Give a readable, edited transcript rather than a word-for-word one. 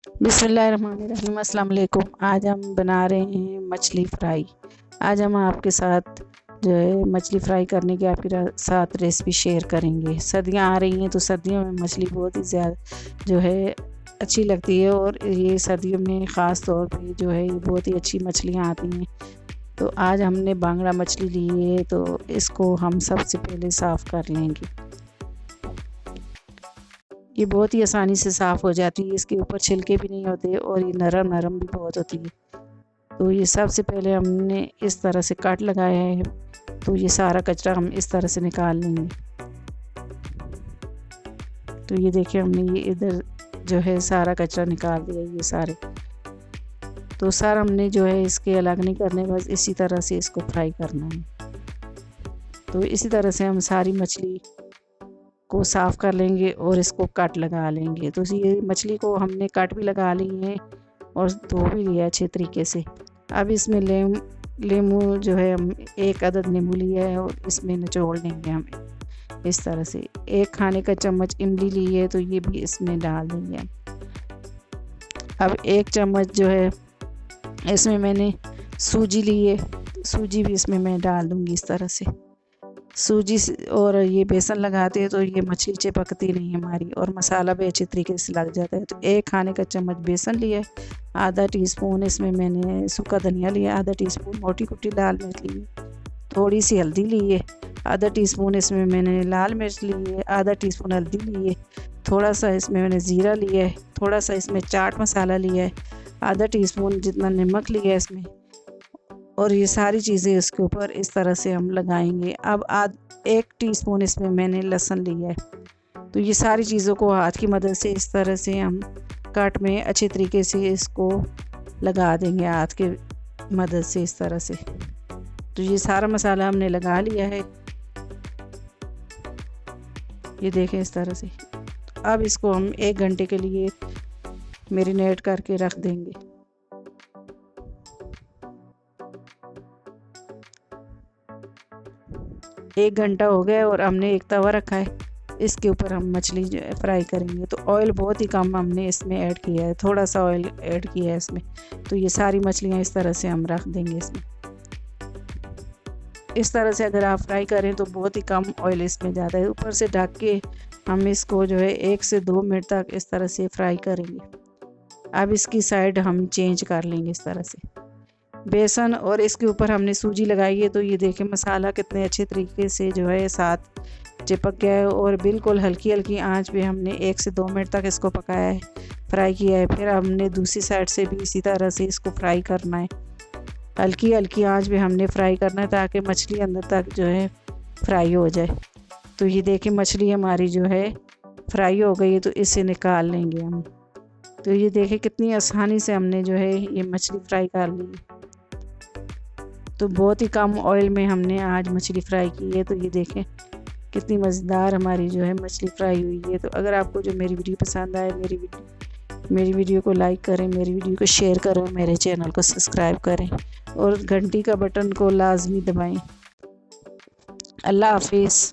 बिस्मिल्लाहिर्रहमानिर्रहीम। अस्सलाम वालेकुम। आज हम बना रहे हैं मछली फ़्राई। आज हम आपके साथ जो है मछली फ़्राई करने की आपके साथ रेसिपी शेयर करेंगे। सर्दियाँ आ रही हैं तो सर्दियों में मछली बहुत ही ज़्यादा जो है अच्छी लगती है और ये सर्दियों में ख़ास तौर पे जो है ये बहुत ही अच्छी मछलियाँ आती हैं। तो आज हमने बांगड़ा मछली ली है, तो इसको हम सबसे पहले साफ़ कर लेंगे। ये बहुत ही आसानी से साफ़ हो जाती है, इसके ऊपर छिलके भी नहीं होते और ये नरम नरम भी बहुत होती है। तो ये सबसे पहले हमने इस तरह से कट लगाया है, तो ये सारा कचरा हम इस तरह से निकाल लेंगे। तो ये देखिए हमने ये इधर जो है सारा कचरा निकाल दिया ये सारे। तो सारा हमने जो है इसके अलग नहीं करने, बस इसी तरह से इसको फ्राई करना है। तो इसी तरह से हम सारी मछली को साफ़ कर लेंगे और इसको कट लगा लेंगे। तो ये मछली को हमने कट भी लगा ली है और धो भी लिया अच्छे तरीके से। अब इसमें लेमू जो है हम 1 अदद नींबू लिया है और इसमें निचोड़ लेंगे हम इस तरह से। 1 खाने का चम्मच इमली ली है, तो ये भी इसमें डाल देंगे। अब 1 चम्मच जो है इसमें मैंने सूजी ली है, सूजी भी इसमें मैं डाल दूँगी इस तरह से। सूजी और ये बेसन लगाते हैं तो ये मछली चिपकती नहीं हमारी और मसाला भी अच्छे तरीके से लग जाता है। तो 1 खाने का चम्मच बेसन लिया है, आधा टीस्पून इसमें मैंने सूखा धनिया लिया, आधा टीस्पून मोटी कुटी लाल मिर्च ली है, थोड़ी सी हल्दी ली है, आधा टीस्पून इसमें मैंने लाल मिर्च ली है, आधा टीस्पून हल्दी ली है, थोड़ा सा इसमें मैंने ज़ीरा लिया है, थोड़ा सा इसमें चाट मसाला लिया है, आधा टीस्पून जितना नमक लिया है इसमें, और ये सारी चीज़ें इसके ऊपर इस तरह से हम लगाएंगे। अब 1 टीस्पून इसमें मैंने लहसुन लिया है। तो ये सारी चीज़ों को हाथ की मदद से इस तरह से हम कट में अच्छे तरीके से इसको लगा देंगे हाथ के मदद से इस तरह से। तो ये सारा मसाला हमने लगा लिया है, ये देखें इस तरह से। अब इसको हम 1 घंटे के लिए मैरिनेट करके रख देंगे। 1 घंटा हो गया और हमने एक तवा रखा है, इसके ऊपर हम मछली जो है फ्राई करेंगे। तो ऑयल बहुत ही कम हमने इसमें ऐड किया है, थोड़ा सा ऑयल ऐड किया है इसमें। तो ये सारी मछलियाँ इस तरह से हम रख देंगे इसमें। इस तरह से अगर आप फ्राई करें तो बहुत ही कम ऑयल इसमें ज़्यादा है। ऊपर से ढक के हम इसको जो है 1 से 2 मिनट तक इस तरह से फ्राई करेंगे। अब इसकी साइड हम चेंज कर लेंगे इस तरह से। बेसन और इसके ऊपर हमने सूजी लगाई है, तो ये देखें मसाला कितने अच्छे तरीके से जो है साथ चिपक गया है और बिल्कुल हल्की हल्की आंच पे हमने 1 से 2 मिनट तक इसको पकाया है, फ्राई किया है। फिर हमने दूसरी साइड से भी इसी तरह से इसको फ्राई करना है, हल्की हल्की आंच पे हमने फ्राई करना है ताकि मछली अंदर तक जो है फ्राई हो जाए। तो ये देखें मछली हमारी जो है फ्राई हो गई है, तो इसे निकाल लेंगे हम। तो ये देखें कितनी आसानी से हमने जो है ये मछली फ्राई कर ली। तो बहुत ही कम ऑयल में हमने आज मछली फ्राई की है। तो ये देखें कितनी मज़ेदार हमारी जो है मछली फ्राई हुई है। तो अगर आपको जो मेरी वीडियो पसंद आए, मेरी वीडियो को लाइक करें, मेरी वीडियो को शेयर करें, मेरे चैनल को सब्सक्राइब करें और घंटी का बटन को लाजमी दबाएं। अल्लाह हाफिज़।